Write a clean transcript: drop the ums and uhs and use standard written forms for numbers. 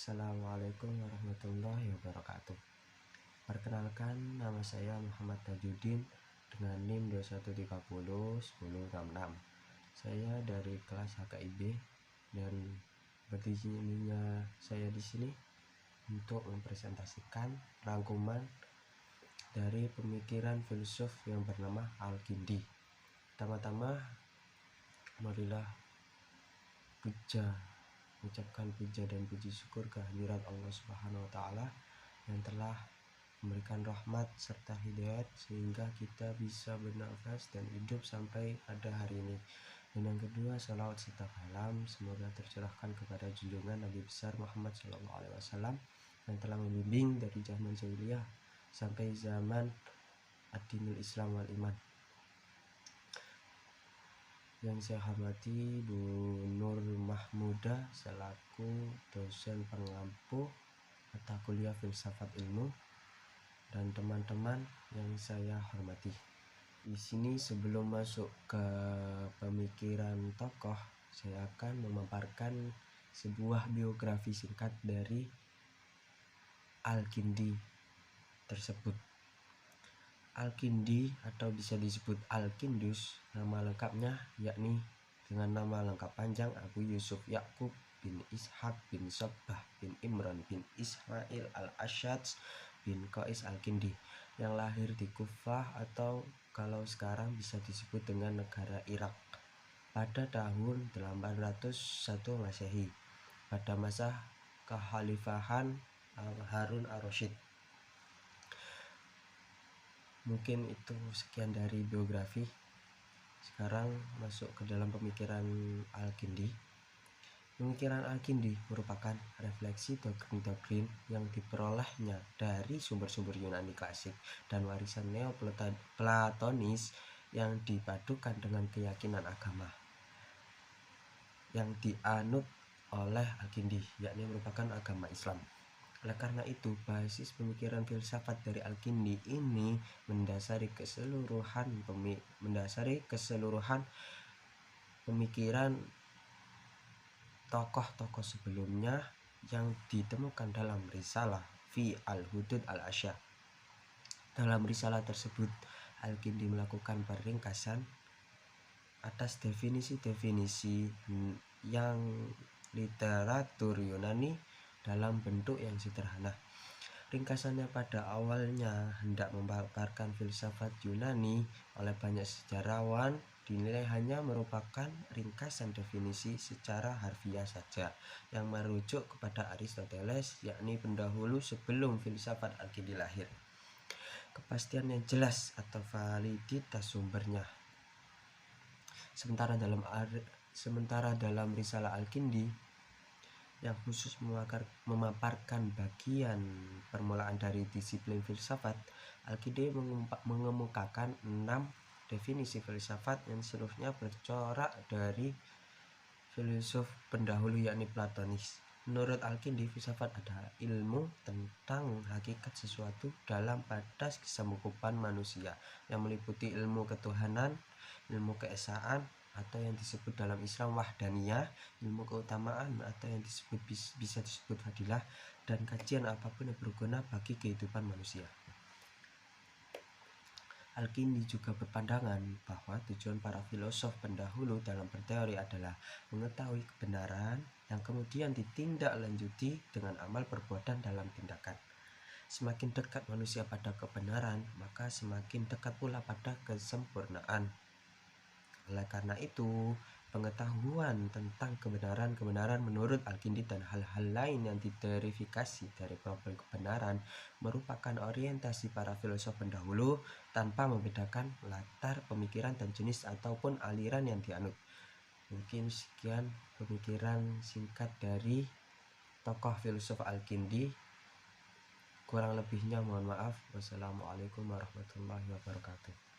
Assalamualaikum warahmatullahi wabarakatuh. Perkenalkan, nama saya Muhammad Tajuddin dengan NIM 21301066. Saya dari kelas HKIB dan berdirinya saya di sini untuk mempresentasikan rangkuman dari pemikiran filsuf yang bernama Al-Kindi. Pertama-tama, marilah mengucapkan puja dan puji syukur kehadirat Allah Subhanahu wa taala yang telah memberikan rahmat serta hidayat sehingga kita bisa bernafas dan hidup sampai pada hari ini. Dan yang kedua, salawat serta salam semoga tercurahkan kepada junjungan Nabi besar Muhammad SAW yang telah membimbing dari zaman jahiliyah sampai zaman ad-dinul Islam wal iman. Yang saya hormati Bu Nur Mahmuda selaku dosen pengampu mata kuliah filsafat ilmu dan teman-teman yang saya hormati. Di sini sebelum masuk ke pemikiran tokoh, saya akan memaparkan sebuah biografi singkat dari Al-Kindi tersebut. Al-Kindi atau bisa disebut Al-Kindus, nama lengkapnya yakni dengan nama lengkap panjang Abu Yusuf Ya'qub bin Ishaq bin Sabbah bin Imran bin Ismail al-Ashaj bin Qais Al-Kindi yang lahir di Kufah atau kalau sekarang bisa disebut dengan negara Irak pada tahun 801 Masehi pada masa kekhalifahan Harun ar-Rasyid. Mungkin itu sekian dari biografi. Sekarang masuk ke dalam pemikiran Al-Kindi. Pemikiran Al-Kindi merupakan refleksi doktrin-doktrin yang diperolehnya dari sumber-sumber Yunani klasik dan warisan Neoplatonis yang dipadukan dengan keyakinan agama yang dianut oleh Al-Kindi, yakni merupakan agama Islam. Oleh karena itu, basis pemikiran filsafat dari Al-Kindi ini mendasari keseluruhan pemikiran tokoh-tokoh sebelumnya yang ditemukan dalam risalah Fi al-Hudud al-Asya. Dalam risalah tersebut, Al-Kindi melakukan peringkasan atas definisi-definisi yang literatur Yunani dalam bentuk yang sederhana. Ringkasannya pada awalnya hendak memaparkan filsafat Yunani oleh banyak sejarawan dinilai hanya merupakan ringkasan definisi secara harfiah saja yang merujuk kepada Aristoteles, yakni pendahulu sebelum filsafat Al-Kindi lahir. Kepastian yang jelas atau validitas sumbernya. Sementara dalam risalah Al-Kindi yang khusus memaparkan bagian permulaan dari disiplin filsafat, Al-Kindi mengemukakan 6 definisi filsafat yang seluruhnya bercorak dari filsuf pendahulu yakni Platonis. Menurut Al-Kindi, filsafat adalah ilmu tentang hakikat sesuatu dalam batas kesanggupan manusia yang meliputi ilmu ketuhanan, ilmu keesaan atau yang disebut dalam Islam wahdaniyah, ilmu keutamaan atau yang bisa disebut fadilah, dan kajian apapun yang berguna bagi kehidupan manusia. Al-Kindi juga berpandangan bahwa tujuan para filosof pendahulu dalam berteori adalah mengetahui kebenaran yang kemudian ditindaklanjuti dengan amal perbuatan dalam tindakan. Semakin dekat manusia pada kebenaran, maka semakin dekat pula pada kesempurnaan. Oleh karena itu, pengetahuan tentang kebenaran menurut Al-Kindi dan hal-hal lain yang diverifikasi dari problem kebenaran merupakan orientasi para filosof pendahulu tanpa membedakan latar pemikiran dan jenis ataupun aliran yang dianut. Mungkin sekian pemikiran singkat dari tokoh filsuf Al-Kindi. Kurang lebihnya mohon maaf. Wassalamualaikum warahmatullahi wabarakatuh.